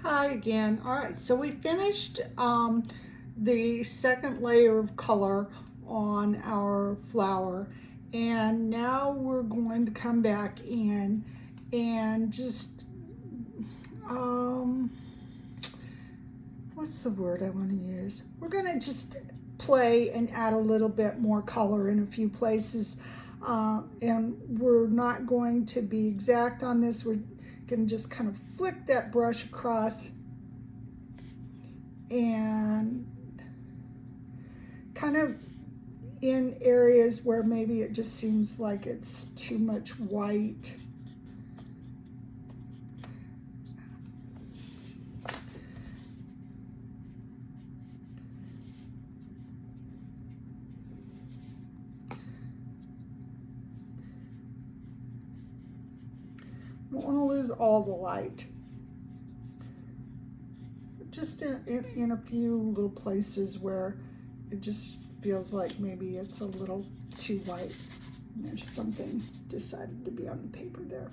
Hi again. All right, so we finished the second layer of color on our flower, and now we're going to come back in and just what's the word I want to use? We're going to just play and add a little bit more color in a few places, and we're not going to be exact on this. We're going to just kind of flick that brush across and kind of in areas where maybe it just seems like it's too much white. Don't want to lose all the light. Just in a few little places where it just feels like maybe it's a little too white. And there's something decided to be on the paper there.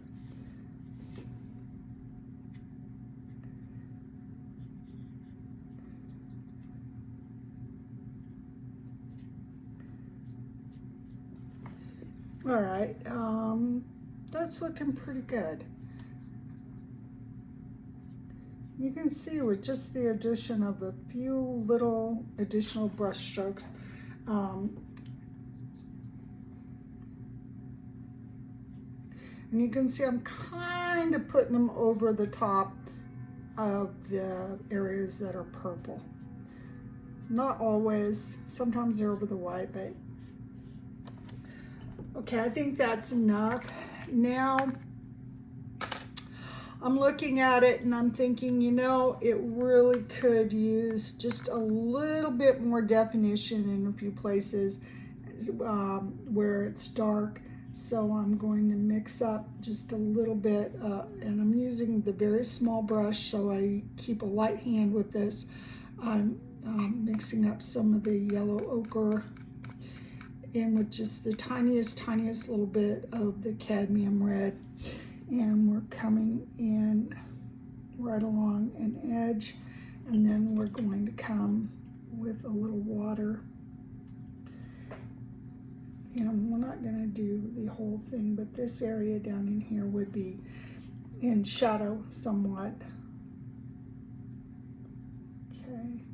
All right, that's looking pretty good. You can see with just the addition of a few little additional brush strokes, and you can see I'm kind of putting them over the top of the areas that are purple. Not always, sometimes they're over the white, but okay, I think that's enough. Now, I'm looking at it and I'm thinking, you know, it really could use just a little bit more definition in a few places where it's dark. So I'm going to mix up just a little bit, and I'm using the very small brush so I keep a light hand with this. I'm mixing up some of the yellow ochre in with just the tiniest little bit of the cadmium red. And we're coming in right along an edge, and then we're going to come with a little water. And we're not going to do the whole thing, but this area down in here would be in shadow somewhat. Okay.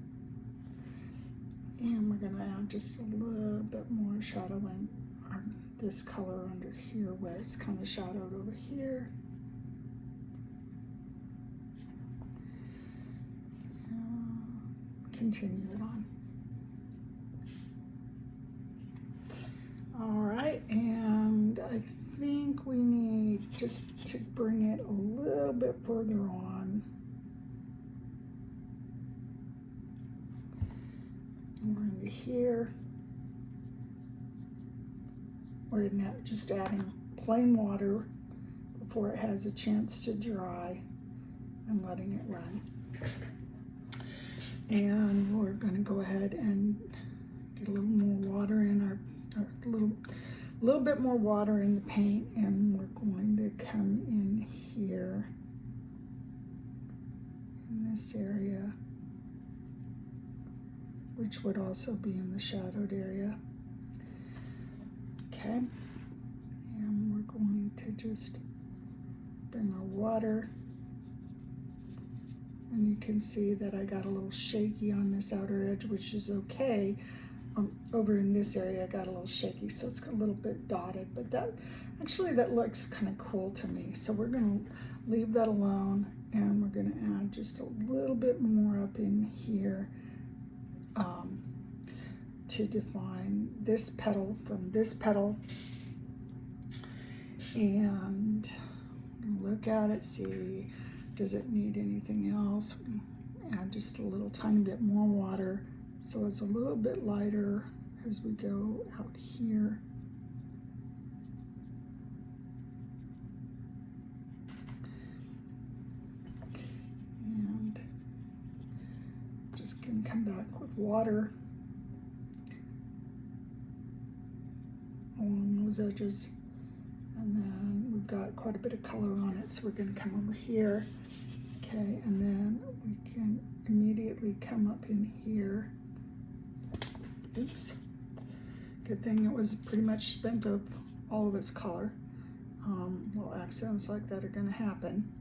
And we're going to add just a little bit more shadow in this color under here where it's kind of shadowed over here. Continue it on. All right, and I think we need just to bring it a little bit further on. We're into here. We're just adding plain water before it has a chance to dry and letting it run. And we're going to go ahead and get a little more water in our little bit more water in the paint, and we're going to come in here in this area, which would also be in the shadowed area. Okay, and we're going to just bring our water, and you can see that I got a little shaky on this outer edge, which is okay. Over in this area I got a little shaky, so it's a little bit dotted, but that looks kind of cool to me. So we're going to leave that alone, and we're going to add just a little bit more up in here to define this petal from this petal. And look at it, see, does it need anything else? Add just a little tiny bit more water so it's a little bit lighter as we go out here. And just gonna come back with water along those edges, and then we've got quite a bit of color on it, so we're going to come over here. Okay, and then lightly come up in here. Oops. Good thing it was pretty much spent of all of its color. Little accents like that are going to happen.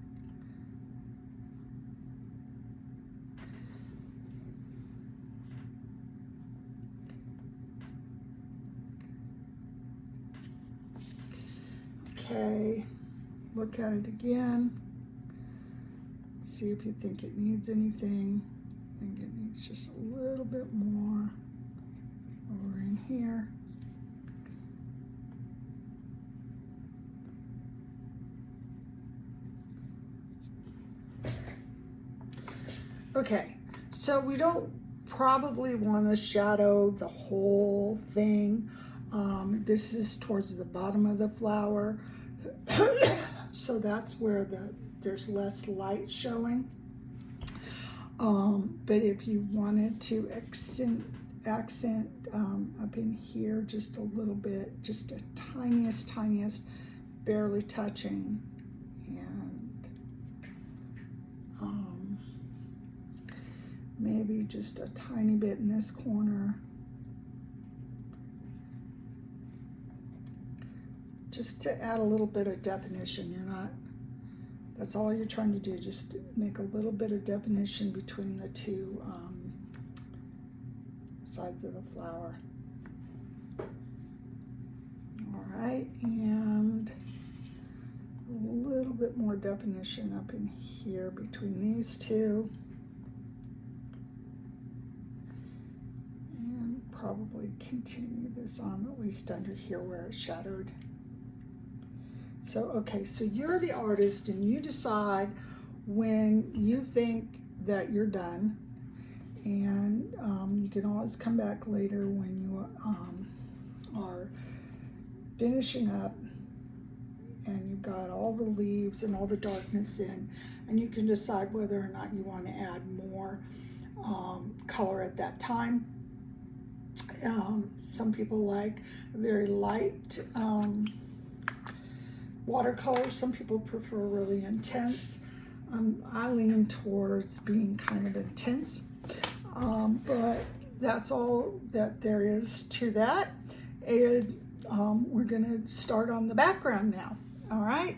Okay, look at it again. See if you think it needs anything. I think it needs just a little bit more over in here. Okay, so we don't probably want to shadow the whole thing. This is towards the bottom of the flower, so that's where there's less light showing. But if you wanted to accent up in here just a little bit, just the tiniest, barely touching, and maybe just a tiny bit in this corner. Just to add a little bit of definition. That's all you're trying to do, just make a little bit of definition between the two sides of the flower. All right, and a little bit more definition up in here between these two. And probably continue this on at least under here where it's shadowed. So, okay, so you're the artist and you decide when you think that you're done, and you can always come back later when you are finishing up and you've got all the leaves and all the darkness in, and you can decide whether or not you want to add more color at that time. Some people like very light watercolor. Some people prefer really intense. I lean towards being kind of intense, but that's all that there is to that. And we're going to start on the background now. All right.